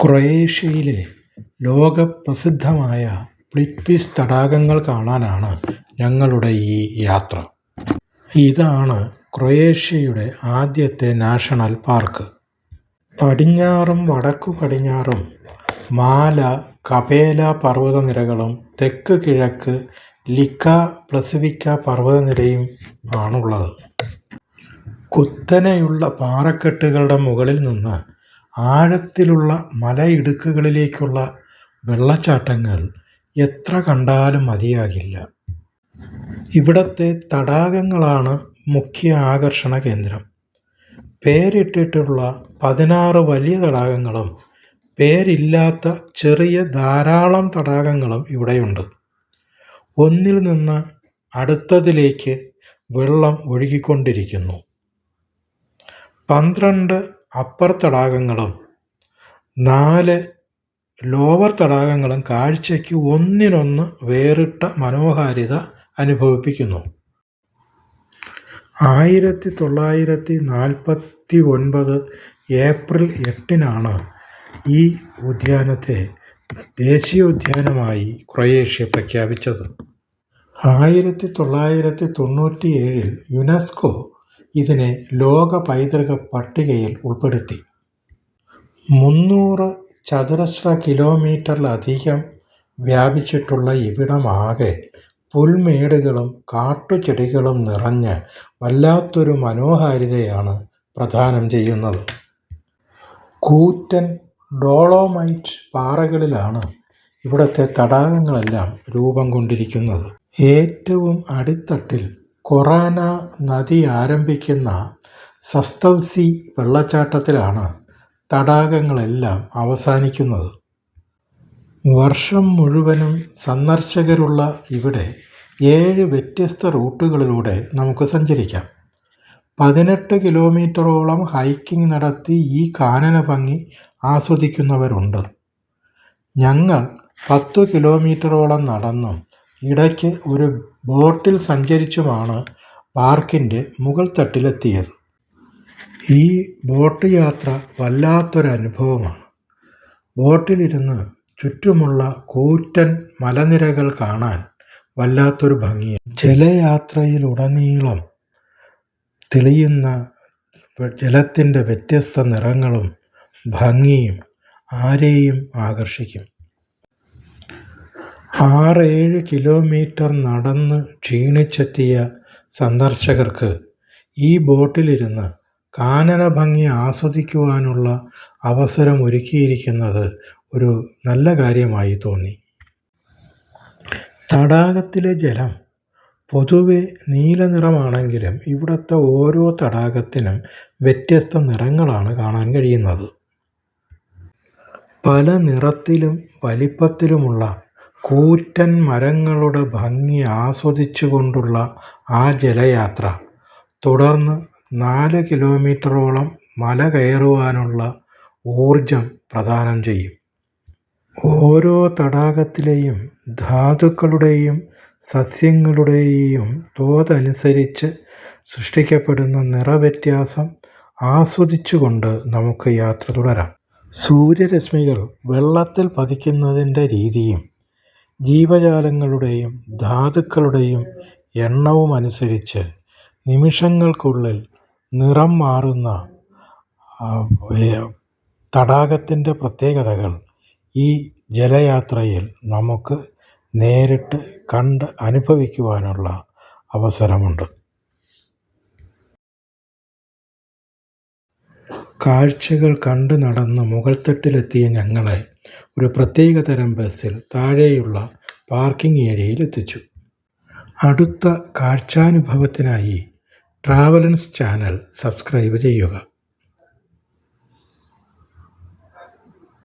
ക്രൊയേഷ്യയിലെ ലോകപ്രസിദ്ധമായ Plitvice തടാകങ്ങൾ കാണാനാണ് ഞങ്ങളുടെ ഈ യാത്ര. ഇതാണ് ക്രൊയേഷ്യയുടെ ആദ്യത്തെ നാഷണൽ പാർക്ക്. പടിഞ്ഞാറും വടക്കുപടിഞ്ഞാറും മാല കപേല പർവ്വതനിരകളും തെക്ക് കിഴക്ക് ലിക്ക പ്ലസിവിക്ക പർവ്വതനിരയും ആണുള്ളത്. കുത്തനെയുള്ള പാറക്കെട്ടുകളുടെ മുകളിൽ നിന്ന് ആഴത്തിലുള്ള മലയിടുക്കുകളിലേക്കുള്ള വെള്ളച്ചാട്ടങ്ങൾ എത്ര കണ്ടാലും മതിയാകില്ല. ഇവിടത്തെ തടാകങ്ങളാണ് മുഖ്യ ആകർഷണ കേന്ദ്രം. പേരിട്ടിട്ടുള്ള 16 വലിയ തടാകങ്ങളും പേരില്ലാത്ത ചെറിയ ധാരാളം തടാകങ്ങളും ഇവിടെയുണ്ട്. ഒന്നിൽ നിന്ന് അടുത്തതിലേക്ക് വെള്ളം ഒഴുകിക്കൊണ്ടിരിക്കുന്നു. 12 അപ്പർ തടാകങ്ങളും 4 ലോവർ തടാകങ്ങളും കാഴ്ചയ്ക്ക് ഒന്നിനൊന്ന് വേറിട്ട മനോഹാരിത അനുഭവിപ്പിക്കുന്നു. 1949 ഏപ്രിൽ 8 ഈ ഉദ്യാനത്തെ ദേശീയോദ്യാനമായി ക്രൊയേഷ്യ പ്രഖ്യാപിച്ചത്. 1997 യുനെസ്കോ ഇതിനെ ലോക പൈതൃക പട്ടികയിൽ ഉൾപ്പെടുത്തി. 300 ചതുരശ്ര കിലോമീറ്ററിലധികം വ്യാപിച്ചിട്ടുള്ള ഇവിടമാകെ പുൽമേടുകളും കാട്ടുചെടികളും നിറഞ്ഞ് വല്ലാത്തൊരു മനോഹാരിതയാണ് പ്രദാനം ചെയ്യുന്നത്. കൂറ്റൻ ഡോളോമൈറ്റ് പാറകളിലാണ് ഇവിടത്തെ തടാകങ്ങളെല്ലാം രൂപം കൊണ്ടിരിക്കുന്നത്. ഏറ്റവും അടിത്തട്ടിൽ കൊറാന നദി ആരംഭിക്കുന്ന സസ്തവ്സി വെള്ളച്ചാട്ടത്തിലാണ് തടാകങ്ങളെല്ലാം അവസാനിക്കുന്നത്. വർഷം മുഴുവനും സന്ദർശകരുള്ള ഇവിടെ 7 വ്യത്യസ്ത റൂട്ടുകളിലൂടെ നമുക്ക് സഞ്ചരിക്കാം. 18 കിലോമീറ്ററോളം ഹൈക്കിംഗ് നടത്തി ഈ കാനന ഭംഗി ആസ്വദിക്കുന്നവരുണ്ട്. ഞങ്ങൾ 10 കിലോമീറ്ററോളം നടന്നും ഇടയ്ക്ക് ഒരു ബോട്ടിൽ സഞ്ചരിച്ചുമാണ് പാർക്കിൻ്റെ മുകൾ തട്ടിലെത്തിയത്. ഈ ബോട്ട് യാത്ര വല്ലാത്തൊരനുഭവമാണ്. ബോട്ടിലിരുന്ന് ചുറ്റുമുള്ള കൂറ്റൻ മലനിരകൾ കാണാൻ വല്ലാത്തൊരു ഭംഗിയാണ്. ജലയാത്രയിലുടനീളം തെളിയുന്ന ജലത്തിൻ്റെ വ്യത്യസ്ത നിറങ്ങളും ഭംഗിയും ആരെയും ആകർഷിക്കും. 6-7 കിലോമീറ്റർ നടന്ന് ക്ഷീണിച്ചെത്തിയ സന്ദർശകർക്ക് ഈ ബോട്ടിലിരുന്ന് കാനന ഭംഗി ആസ്വദിക്കുവാനുള്ള അവസരം ഒരുക്കിയിരിക്കുന്നത് ഒരു നല്ല കാര്യമായി തോന്നി. തടാകത്തിലെ ജലം പൊതുവെ നീല നിറമാണെങ്കിലും ഇവിടുത്തെ ഓരോ തടാകത്തിനും വ്യത്യസ്ത നിറങ്ങളാണ് കാണാൻ കഴിയുന്നത്. പല നിറത്തിലും വലിപ്പത്തിലുമുള്ള കൂറ്റൻ മരങ്ങളുടെ ഭംഗി ആസ്വദിച്ചുകൊണ്ടുള്ള ആ ജലയാത്ര തുടർന്ന് 4 കിലോമീറ്ററോളം മല കയറുവാനുള്ള ഊർജം പ്രദാനം ചെയ്യും. ഓരോ തടാകത്തിലെയും ധാതുക്കളുടെയും സസ്യങ്ങളുടെയും തോതനുസരിച്ച് സൃഷ്ടിക്കപ്പെടുന്ന നിറവ്യത്യാസം ആസ്വദിച്ചുകൊണ്ട് നമുക്ക് യാത്ര തുടരാം. സൂര്യരശ്മികൾ വെള്ളത്തിൽ പതിക്കുന്നതിൻ്റെ രീതിയും ജീവജാലങ്ങളുടെയും ധാതുക്കളുടെയും എണ്ണവും അനുസരിച്ച് നിമിഷങ്ങൾക്കുള്ളിൽ നിറം മാറുന്ന തടാകത്തിൻ്റെ പ്രത്യേകതകൾ ഈ ജലയാത്രയിൽ നമുക്ക് നേരിട്ട് കണ്ട് അനുഭവിക്കുവാനുള്ള അവസരമുണ്ട്. കാഴ്ചകൾ കണ്ട് നടന്ന് മുകൾത്തട്ടിലെത്തിയ ഞങ്ങളെ ഒരു പ്രത്യേകതരം ബസ്സിൽ താഴെയുള്ള പാർക്കിംഗ് ഏരിയയിൽ എത്തിച്ചു. അടുത്ത കാഴ്ചാനുഭവത്തിനായി ട്രാവലൻസ് ചാനൽ സബ്സ്ക്രൈബ് ചെയ്യുക.